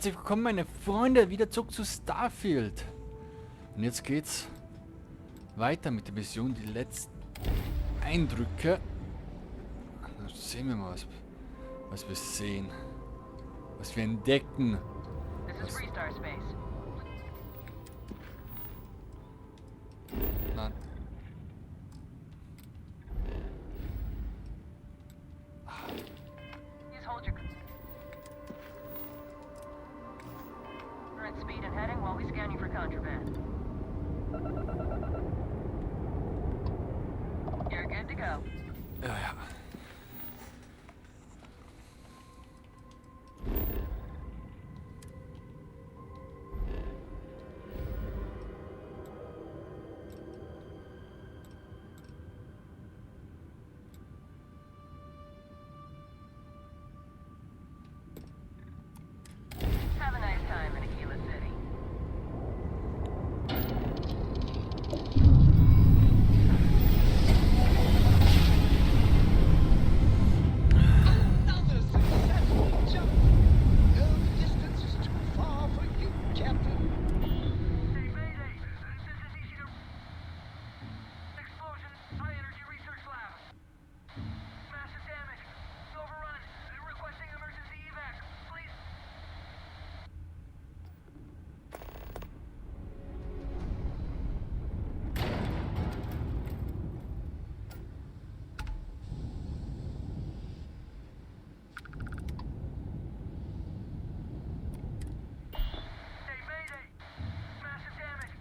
herzlich willkommen, meine Freunde, wieder zurück zu Starfield. Und jetzt geht's weiter mit der Mission, die letzten Eindrücke. Dann sehen wir mal, was wir sehen. Was wir entdecken. Was Nein. Speed and heading while we scan you for contraband. You're good to go. Ja, ja. Have a nice time in Aquila City. Another successful jump. No distance is too far for you, Captain. Hey, Mayday! This is easy to... Explosion, high energy research lab. Massive damage. Overrun. Requesting emergency evac. Please. Hey, Mayday! Massive damage.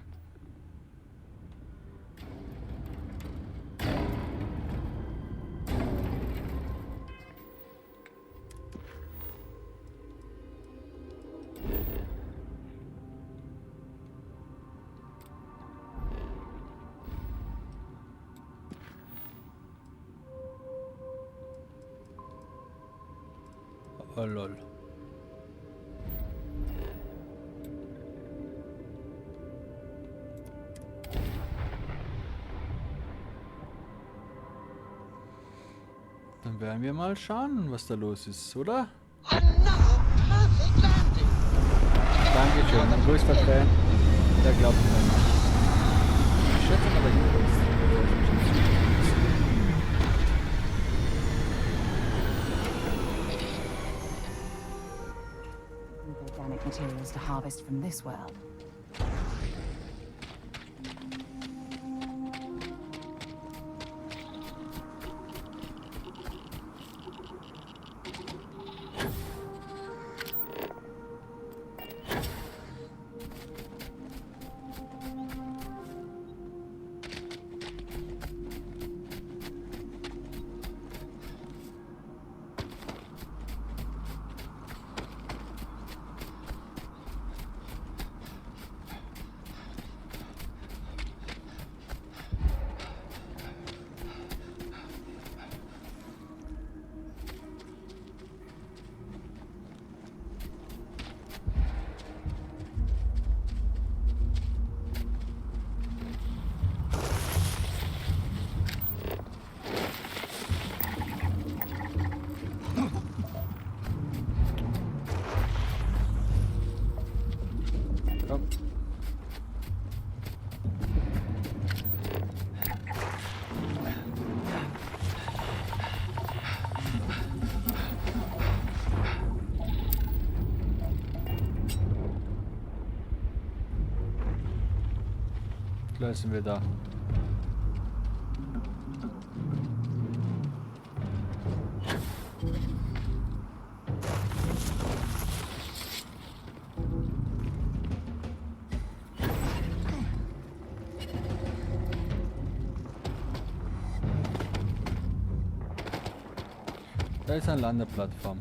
Oh lol. Dann werden wir mal schauen, was da los ist, oder? Another perfect landing. Dankeschön, mein größter Fan. Der glaubt mir nicht. Ich schätze aber hier ist. Organic materials to harvest from this world. Komm. Gleich sind wir da. Da ist eine Landeplattform.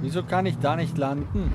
Wieso kann ich da nicht landen?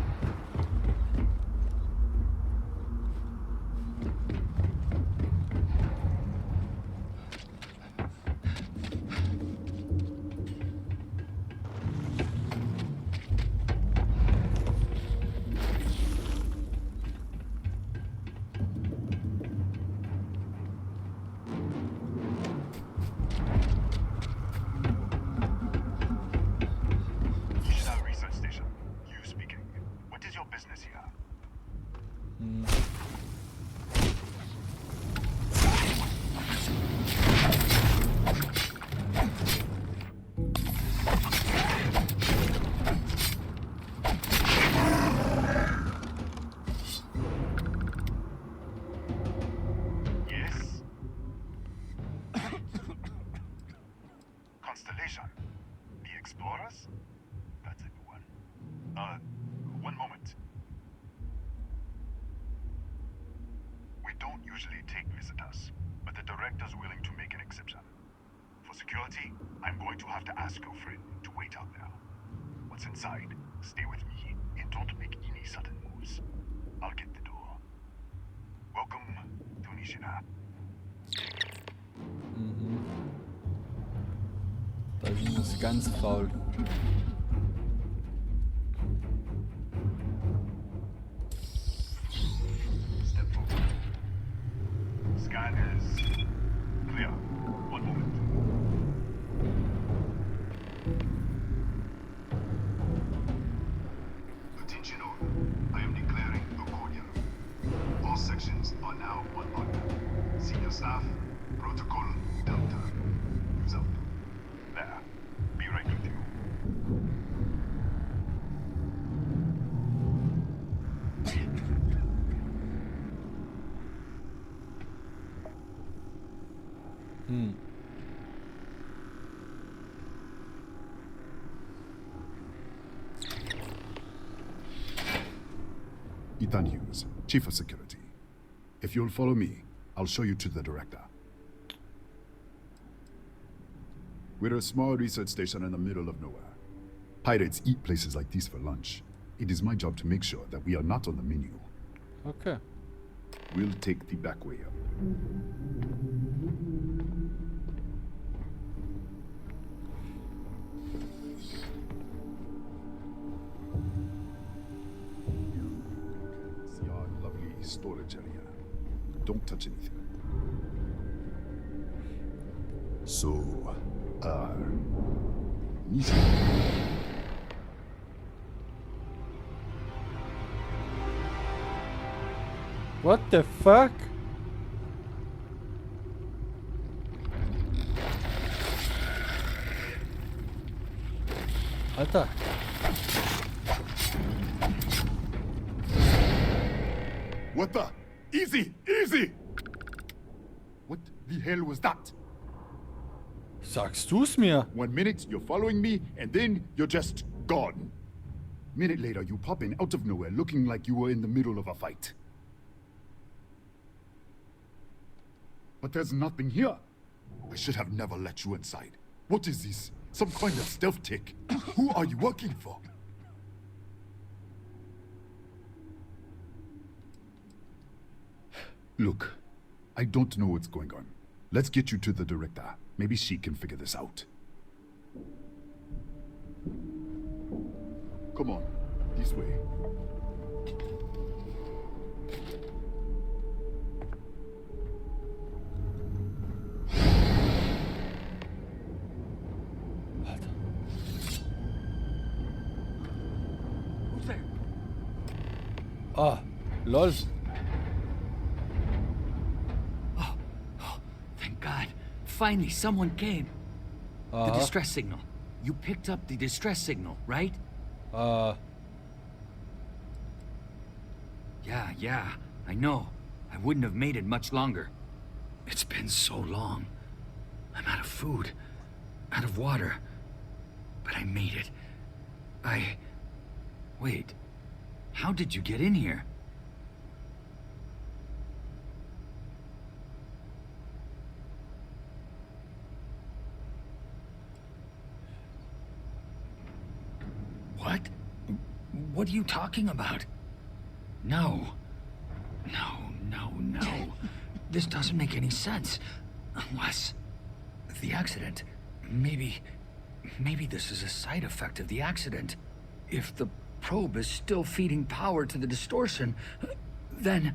constellation? The Explorers? That's a new one. One moment. We don't usually take visitors, but the director's willing to make an exception. For security, I'm going to have to ask your friend to wait out there. Once inside, stay with me and don't make any sudden moves. I'll get the door. Welcome to Nishina. Da ist irgendwas ganz faul. Step forward. Scan is clear. One moment. Attention all. I am declaring a cordial. All sections are now on order. Senior staff, protocol, Delta. Use out. There. Be right with you. Ethan Hughes, Chief of Security. If you'll follow me, I'll show you to the director. We're a small research station in the middle of nowhere. Pirates eat places like these for lunch. It is my job to make sure that we are not on the menu. Okay. We'll take the back way up. See our lovely storage area. Don't touch anything. So, What the fuck? Alter. What the? Easy! Easy! What the hell was that? Sagst du's mir? 1 minute, you're following me, and then you're just gone. Minute later, you pop in out of nowhere looking like you were in the middle of a fight. But there's nothing here. I should have never let you inside. What is this? Some kind of stealth tick? Who are you working for? Look, I don't know what's going on. Let's get you to the director. Maybe she can figure this out. Come on, this way. Who's there? Ah, lol. Thank God. Finally, someone came. The distress signal. You picked up the distress signal, right? Yeah, I know. I wouldn't have made it much longer. It's been so long. I'm out of food, out of water. But I made it. Wait. How did you get in here? What? What are you talking about? No. This doesn't make any sense. Unless... the accident. Maybe this is a side effect of the accident. If the probe is still feeding power to the distortion, then...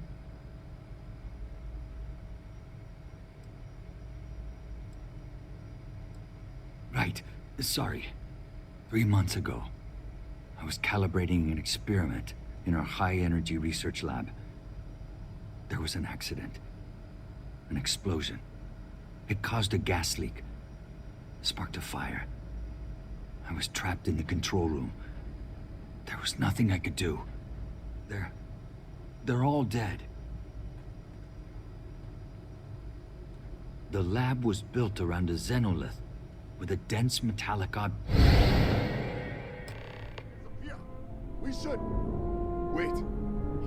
Right. Sorry. 3 months ago, I was calibrating an experiment in our high-energy research lab. There was an accident. An explosion. It caused a gas leak. Sparked a fire. I was trapped in the control room. There was nothing I could do. They're all dead. The lab was built around a xenolith. with a dense metallic Here. We should. Wait.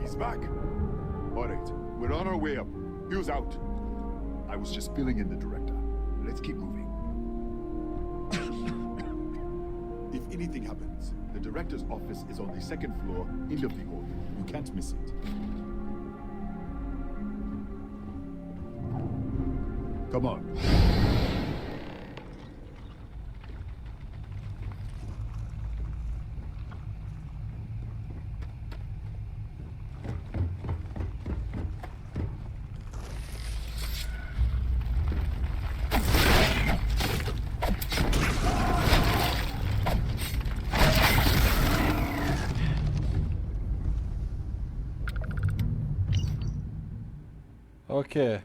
He's back. All right. We're on our way up. Hughes out. I was just filling in the director. Let's keep moving. If anything happens, the director's office is on the second floor, end of the hall. You can't miss it. Come on. Okay.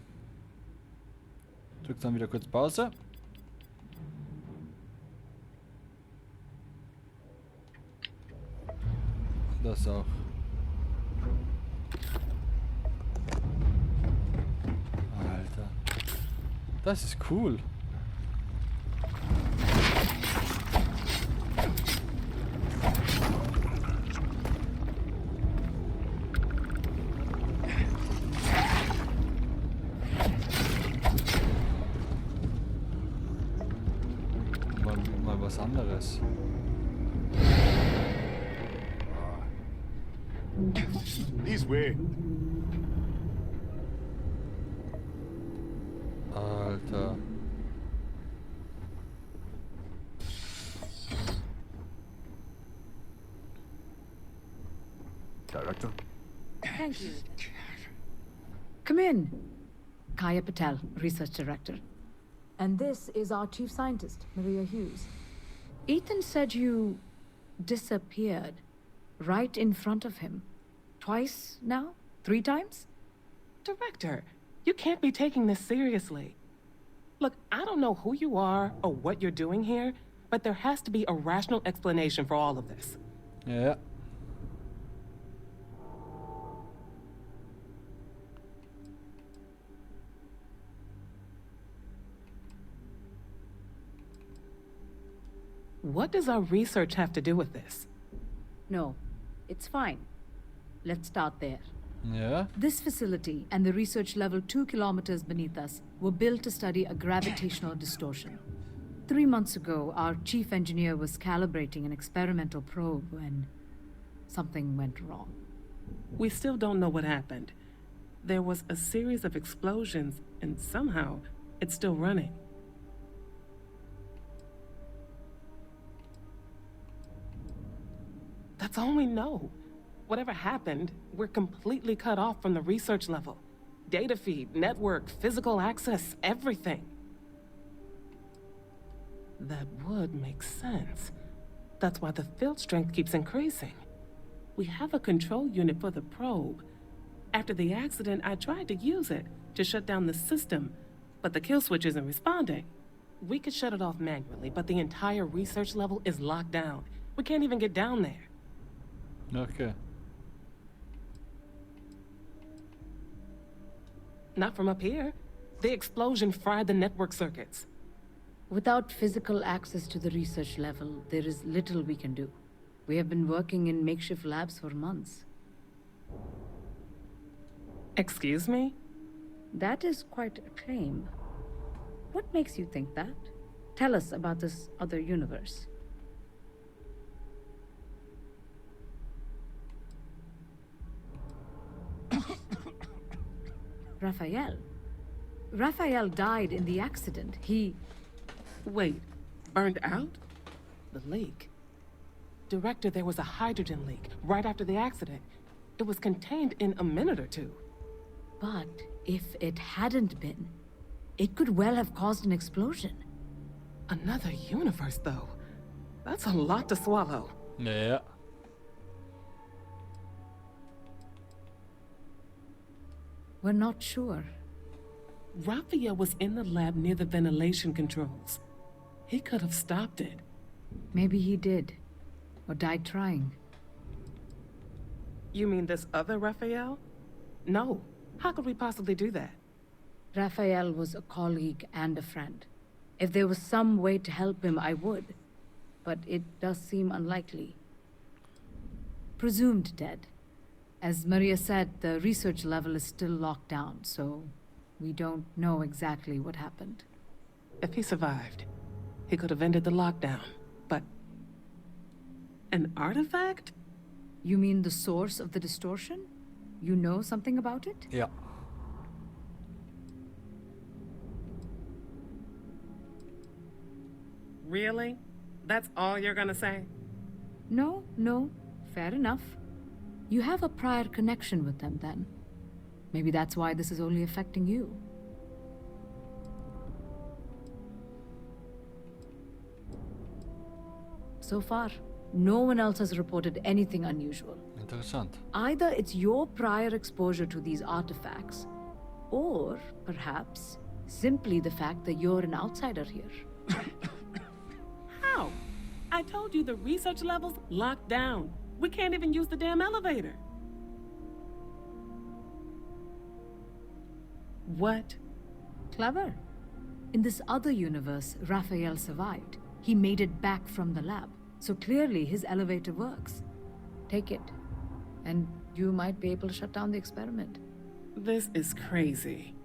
Drück dann wieder kurz Pause. Das auch. Alter. Das ist cool. Mal was anderes. This way. Alter. Director? Thank you. Come in. Kaya Patel, Research Director. And this is our Chief Scientist, Maria Hughes. Ethan said you disappeared right in front of him. Twice now? 3 times? Director, you can't be taking this seriously. Look, I don't know who you are or what you're doing here, but there has to be a rational explanation for all of this. Ja. What does our research have to do with this? No, it's fine. Let's start there. Ja. This facility and the research level 2 kilometers beneath us were built to study a gravitational distortion. 3 months ago, our chief engineer was calibrating an experimental probe when something went wrong. We still don't know what happened. There was a series of explosions, and somehow it's still running. That's all we know. Whatever happened, we're completely cut off from the research level. Data feed, network, physical access, everything. That would make sense. That's why the field strength keeps increasing. We have a control unit for the probe. After the accident, I tried to use it to shut down the system, but the kill switch isn't responding. We could shut it off manually, but the entire research level is locked down. We can't even get down there. Okay. Not from up here. The explosion fried the network circuits. Without physical access to the research level, there is little we can do. We have been working in makeshift labs for months. Excuse me? That is quite a claim. What makes you think that? Tell us about this other universe. Raphael. Raphael died in the accident. He... Wait, burned out? The leak. Director, there was a hydrogen leak right after the accident. It was contained in a minute or two. But if it hadn't been, it could well have caused an explosion. Another universe, though. That's a lot to swallow. Ja. We're not sure. Raphael was in the lab near the ventilation controls. He could have stopped it. Maybe he did. Or died trying. You mean this other Raphael? No. How could we possibly do that? Raphael was a colleague and a friend. If there was some way to help him, I would. But it does seem unlikely. Presumed dead. As Maria said, the research level is still locked down, so we don't know exactly what happened. If he survived, he could have ended the lockdown. But an artifact? You mean the source of the distortion? You know something about it? Ja. Really? That's all you're gonna say? No, no. Fair enough. You have a prior connection with them then. Maybe that's why this is only affecting you. So far, no one else has reported anything unusual. Interessant. Either it's your prior exposure to these artifacts, or perhaps simply the fact that you're an outsider here. How? I told you the research level's locked down. We can't even use the damn elevator. What? Clever. In this other universe, Raphael survived. He made it back from the lab. So clearly his elevator works. Take it. And you might be able to shut down the experiment. This is crazy.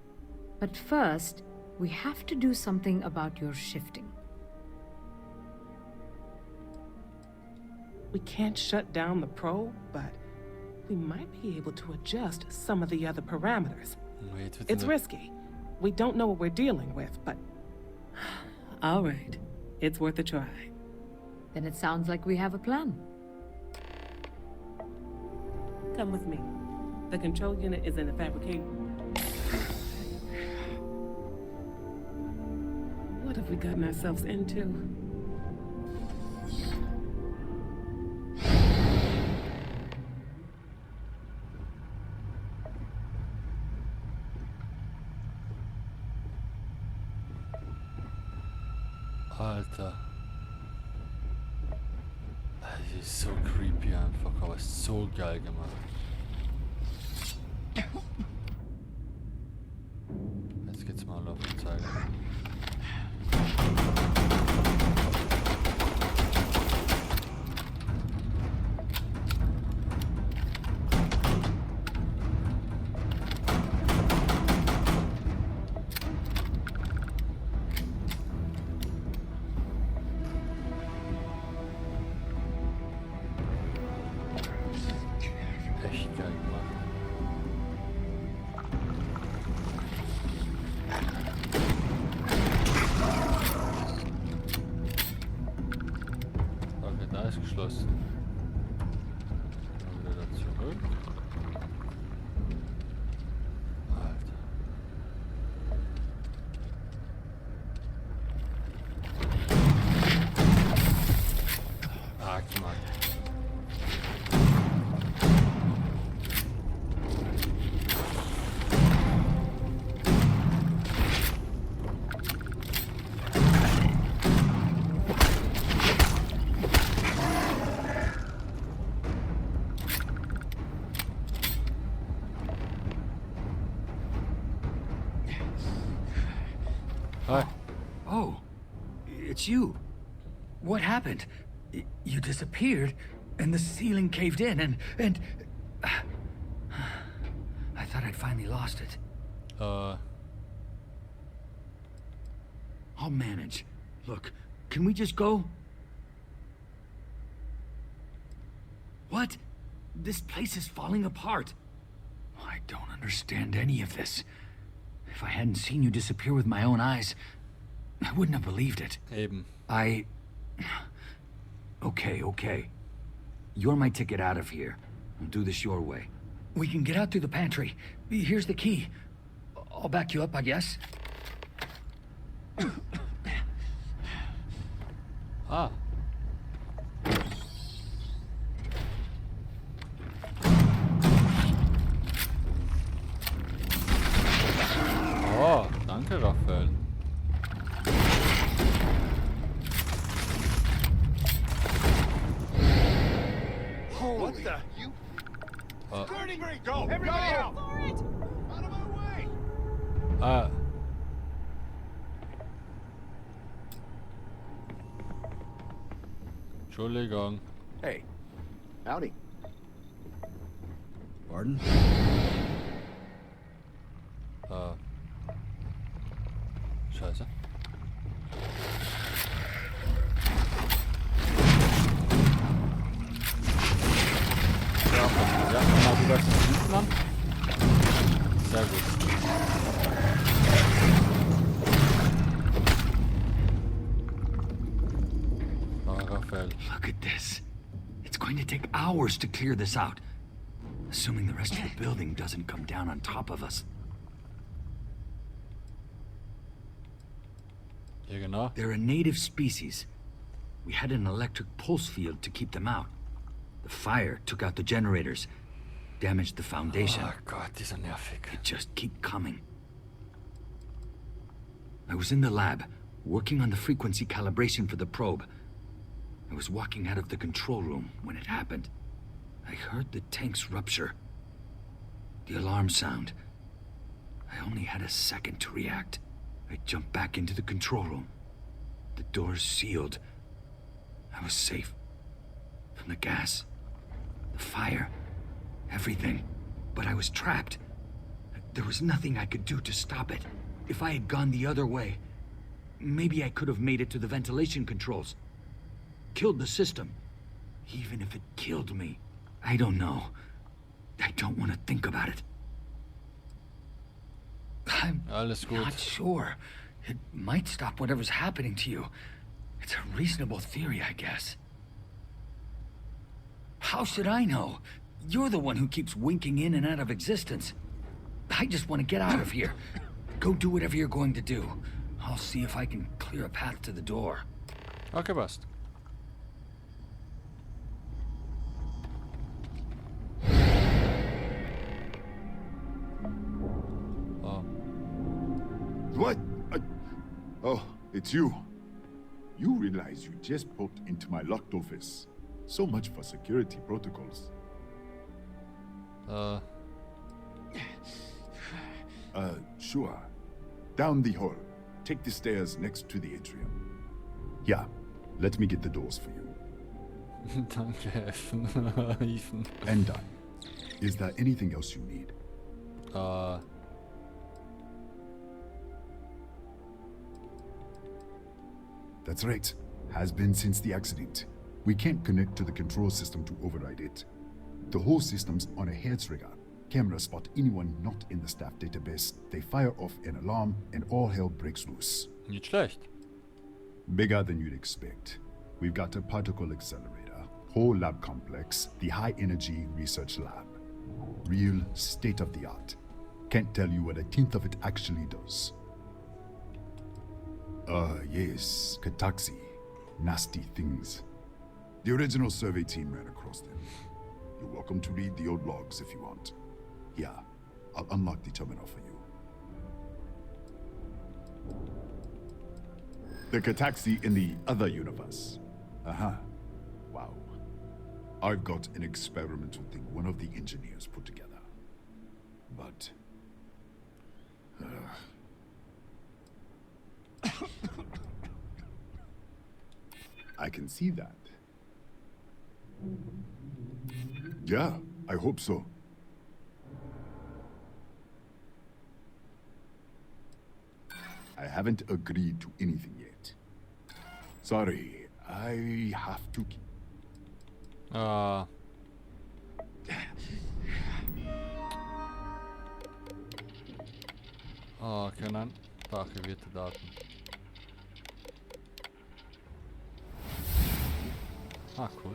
But first, we have to do something about your shifting. We can't shut down the probe, but we might be able to adjust some of the other parameters. It's risky. We don't know what we're dealing with, but... All right. It's worth a try. Then it sounds like we have a plan. Come with me. The control unit is in the fabrication room. What have we gotten ourselves into? Alter. Das ist so creepy einfach, aber so geil gemacht. Jetzt geht's mal auf den Zeiger. Echt geil gemacht. Okay, da ist geschlossen. Dann wieder da zurück. Alter. Ah, gemacht. Hi. Oh, it's you. What happened? You disappeared, and the ceiling caved in, and... I thought I'd finally lost it. I'll manage. Look, can we just go? What? This place is falling apart. I don't understand any of this. If I hadn't seen you disappear with my own eyes, I wouldn't have believed it. Eben. Okay. You're my ticket out of here. I'll do this your way. We can get out through the pantry. Here's the key. I'll back you up, I guess. Ah. Oh, danke, Raphael. What the? You? Burning ring! Go! Everybody out! For it! Out of my way! Entschuldigung. Hey. Howdy. Pardon? Scheiße. Ja, genau, du läufst das hinten an. Sehr gut. Raphael. Look at this. It's going to take hours to clear this out. Assuming the rest of the building doesn't come down on top of us. Ja, genau. They're a native species. We had an electric pulse field to keep them out. The fire took out the generators, damaged the foundation. Oh Gott, die sind nervig. They just keep coming. I was in the lab, working on the frequency calibration for the probe. I was walking out of the control room when it happened. I heard the tanks rupture. The alarm sound. I only had a second to react. I jumped back into the control room. The doors sealed. I was safe. From the gas, the fire, everything. But I was trapped. There was nothing I could do to stop it. If I had gone the other way, maybe I could have made it to the ventilation controls. Killed the system. Even if it killed me. I don't know. I don't want to think about it. I'm Alles gut. not sure. It might stop whatever's happening to you. It's a reasonable theory, I guess. How should I know? You're the one who keeps winking in and out of existence. I just want to get out of here. Go do whatever you're going to do. I'll see if I can clear a path to the door. Okay, passt. Oh. What? Oh, it's you. You realize you just poked into my locked office. So much for security protocols. Sure. Down the hall. Take the stairs next to the atrium. Yeah, let me get the doors for you. Danke, Helfen. Ethan. And done. Is there anything else you need? That's right. Has been since the accident. We can't connect to the control system to override it. The whole system's on a hair trigger. Cameras spot anyone not in the staff database. They fire off an alarm and all hell breaks loose. Nicht schlecht. Bigger than you'd expect. We've got a particle accelerator, whole lab complex, the high energy research lab. Real state of the art. Can't tell you what a tenth of it actually does. Yes, Kataxi. Nasty things. The original survey team ran across them. You're welcome to read the old logs if you want. Yeah, I'll unlock the terminal for you. The Kataxi in the other universe. Wow. I've got an experimental thing one of the engineers put together. But... I can see that. Yeah, I hope so. I haven't agreed to anything yet. Sorry, I have to keep... Okay, nein. Archivierte Daten. Ah, cool.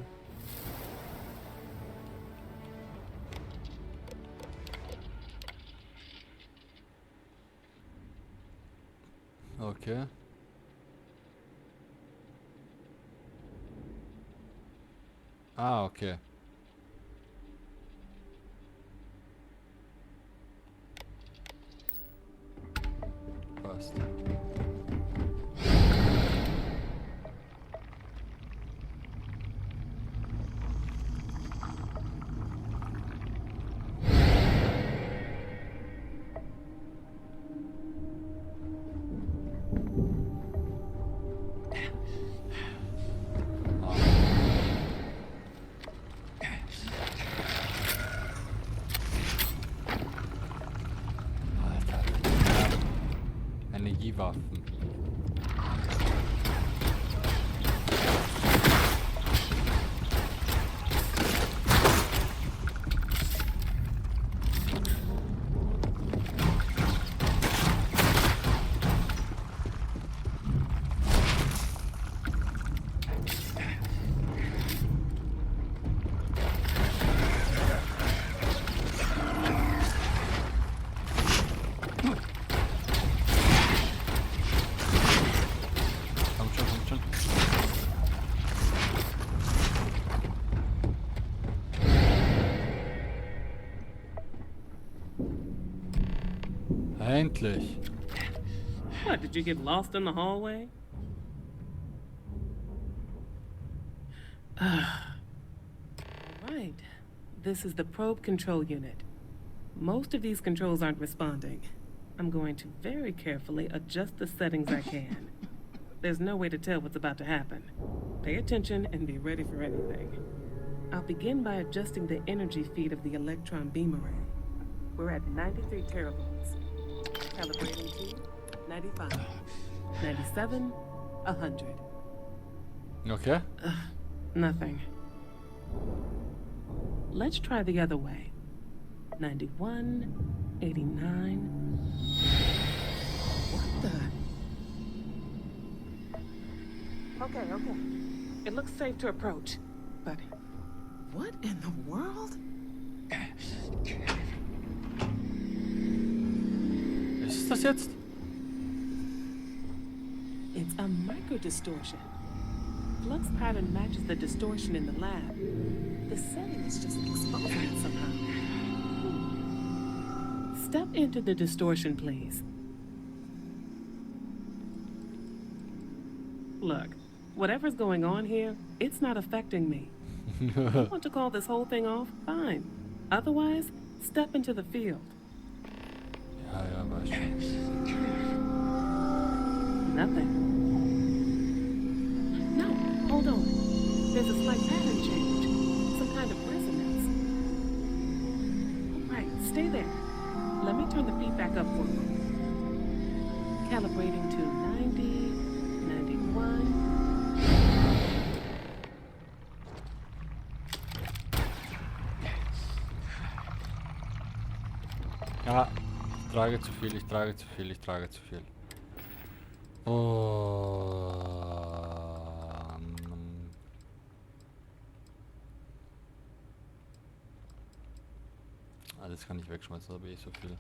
Okay. Ah, okay. Passt. Endlich. What, did you get lost in the hallway? Right. This is the probe control unit. Most of these controls aren't responding. I'm going to very carefully adjust the settings I can. There's no way to tell what's about to happen. Pay attention and be ready for anything. I'll begin by adjusting the energy feed of the electron beam array. We're at 93 teravolts. Calibrating to 95, 97, 100. Okay. Nothing. Let's try the other way. 91, 89. What the? Okay. It looks safe to approach. But what in the world? Ist das jetzt? It's a microdistortion. Flux pattern matches the distortion in the lab. The setting is just exposing it somehow. Step into the distortion, please. Look, whatever's going on here, it's not affecting me. If you want to call this whole thing off, fine. Otherwise, step into the field. Ja, weiß schon. Nothing. No, hold on. There's a slight pattern change. Some kind of resonance. Right, stay there. Let me turn the feedback up for you. Calibrating to 90, 91. Ja, ich trage zu viel. Oh. Alles kann ich wegschmeißen, da habe ich so viel.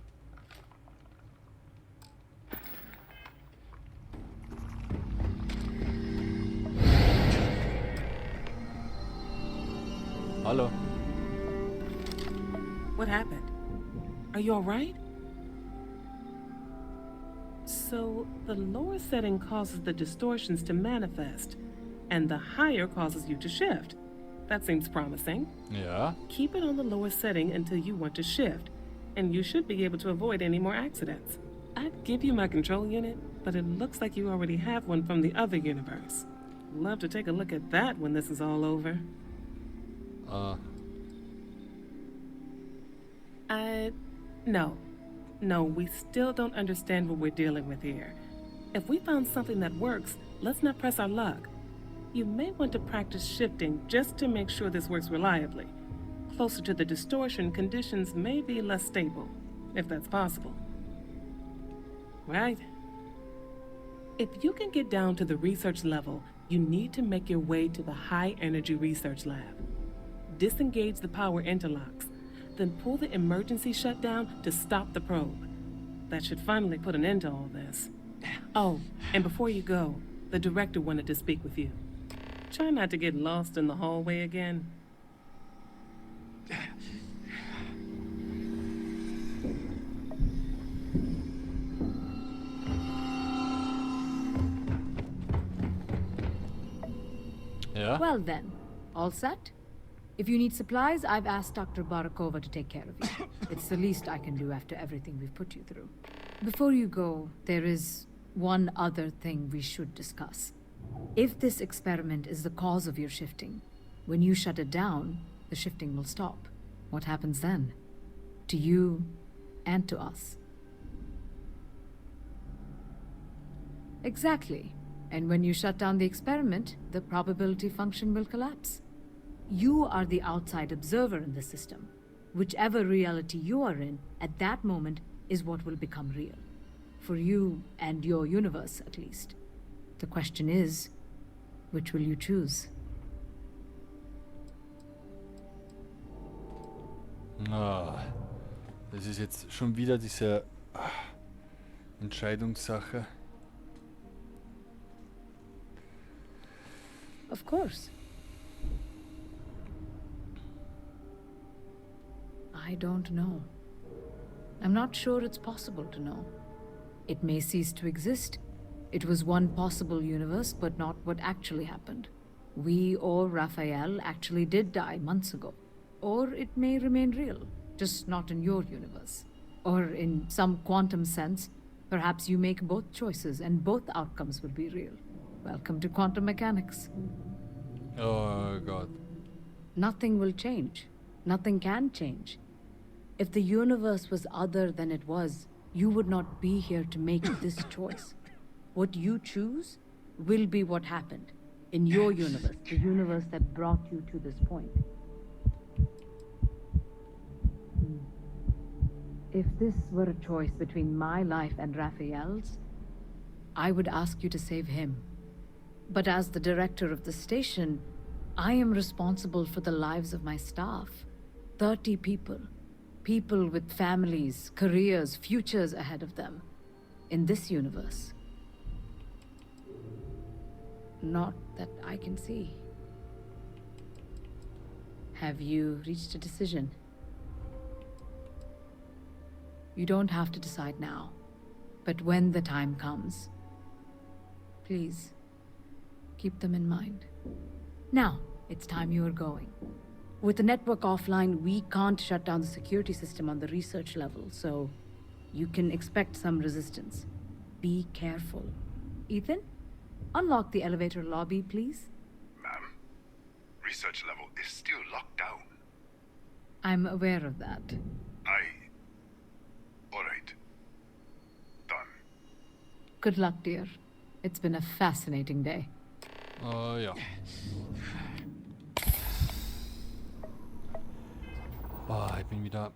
Hallo. What happened? Are you alright? So, the lower setting causes the distortions to manifest, and the higher causes you to shift. That seems promising. Ja. Keep it on the lower setting until you want to shift, and you should be able to avoid any more accidents. I'd give you my control unit, but it looks like you already have one from the other universe. Love to take a look at that when this is all over. No, we still don't understand what we're dealing with here. If we found something that works, let's not press our luck. You may want to practice shifting just to make sure this works reliably. Closer to the distortion, conditions may be less stable, if that's possible. Right? If you can get down to the research level, you need to make your way to the high-energy research lab. Disengage the power interlocks, then pull the emergency shutdown to stop the probe. That should finally put an end to all this. Oh, and before you go, the director wanted to speak with you. Try not to get lost in the hallway again. Ja. Well then, all set? If you need supplies, I've asked Dr. Barakova to take care of you. It's the least I can do after everything we've put you through. Before you go, there is one other thing we should discuss. If this experiment is the cause of your shifting, when you shut it down, the shifting will stop. What happens then? To you and to us. Exactly. And when you shut down the experiment, the probability function will collapse. You are the outside observer in the system. Whichever reality you are in, at that moment, is what will become real. For you and your universe, at least. The question is, which will you choose? Das ist jetzt schon wieder diese Entscheidungssache. Of course. I don't know. I'm not sure it's possible to know. It may cease to exist. It was one possible universe, but not what actually happened. We or Raphael actually did die months ago. Or it may remain real, just not in your universe. Or in some quantum sense, perhaps you make both choices and both outcomes will be real. Welcome to quantum mechanics. Oh God. Nothing will change. Nothing can change. If the universe was other than it was, you would not be here to make this choice. What you choose will be what happened in your universe, the universe that brought you to this point. If this were a choice between my life and Raphael's, I would ask you to save him. But as the director of the station, I am responsible for the lives of my staff. 30 people. People with families, careers, futures ahead of them. In this universe. Not that I can see. Have you reached a decision? You don't have to decide now, but when the time comes, please, keep them in mind. Now, it's time you are going. With the network offline, we can't shut down the security system on the research level, so you can expect some resistance. Be careful. Ethan, unlock the elevator lobby, please. Ma'am, research level is still locked down. I'm aware of that. Alright. Done. Good luck, dear. It's been a fascinating day. Ja. Boah, ich bin wieder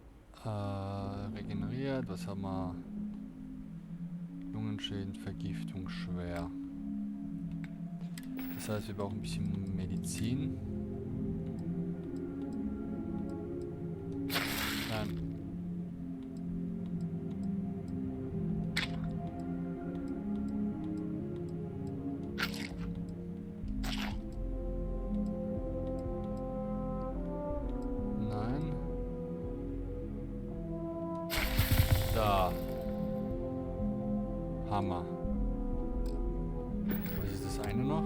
regeneriert. Was haben wir? Lungenschäden, Vergiftung, schwer. Das heißt, wir brauchen ein bisschen Medizin. Nein. Da. Hammer. Was ist das eine noch?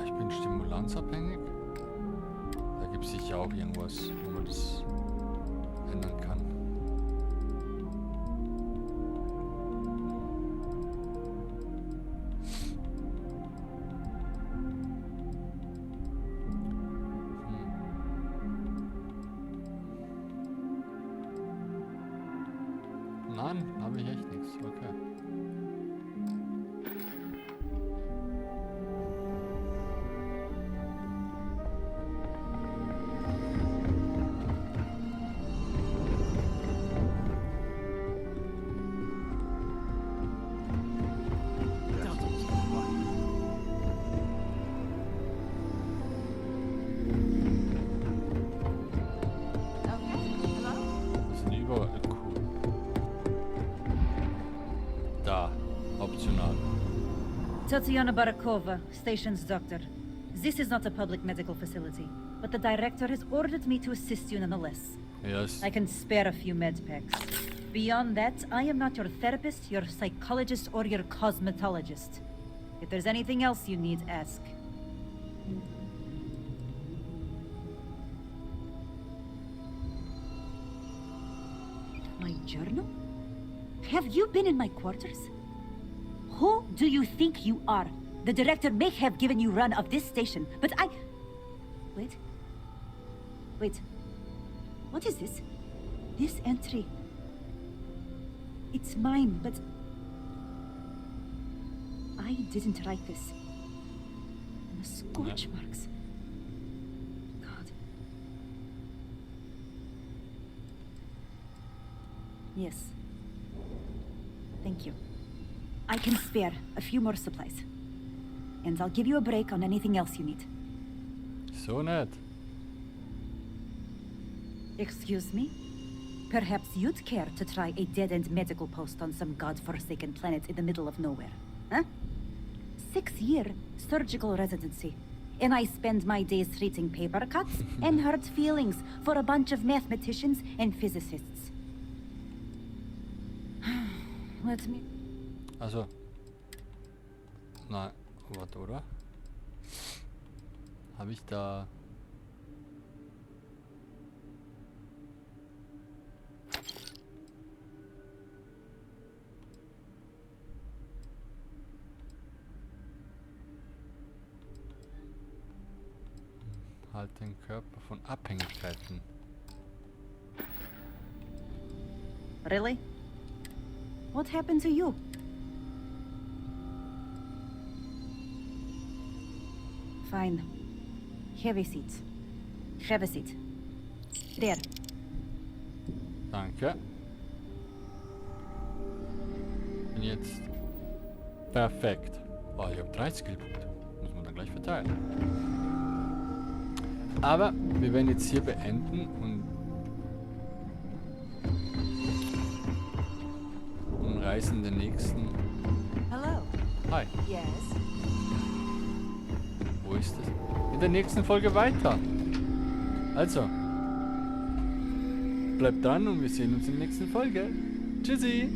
Ich bin stimulanzabhängig. Da gibt es sicher auch irgendwas, wo man das ändern kann. Nein, habe ich echt nichts. Okay. Das sind überall cool. Da, optional. Tatiana Barakova, station's doctor. This is not a public medical facility, but the director has ordered me to assist you nonetheless. Yes. I can spare a few med packs. Beyond that, I am not your therapist, your psychologist, or your cosmetologist. If there's anything else you need, ask. My journal? Have you been in my quarters? Who do you think you are? The director may have given you run of this station, but I... Wait. Wait. What is this? This entry. It's mine, but... I didn't write this. And the scorch marks. God. Yes. Thank you. I can spare a few more supplies. And I'll give you a break on anything else you need. So nett. Excuse me? Perhaps you'd care to try a dead-end medical post on some god-forsaken planet in the middle of nowhere, huh? 6-year surgical residency. And I spend my days treating paper cuts and hurt feelings for a bunch of mathematicians and physicists. Let me. Also. Nein, warte, oder? Habe ich da... Halt den Körper von Abhängigkeiten. Really? What happened to you? Fine. Have a seat. Have a seat. There. Danke. Und jetzt... Perfekt. Oh, ich habe 3 Skillpunkte. Muss man dann gleich verteilen. Aber wir werden jetzt hier beenden und reisen den nächsten... Hello. Hi. Yes. Wo ist es? In der nächsten Folge weiter. Also. Bleibt dran und wir sehen uns in der nächsten Folge. Tschüssi.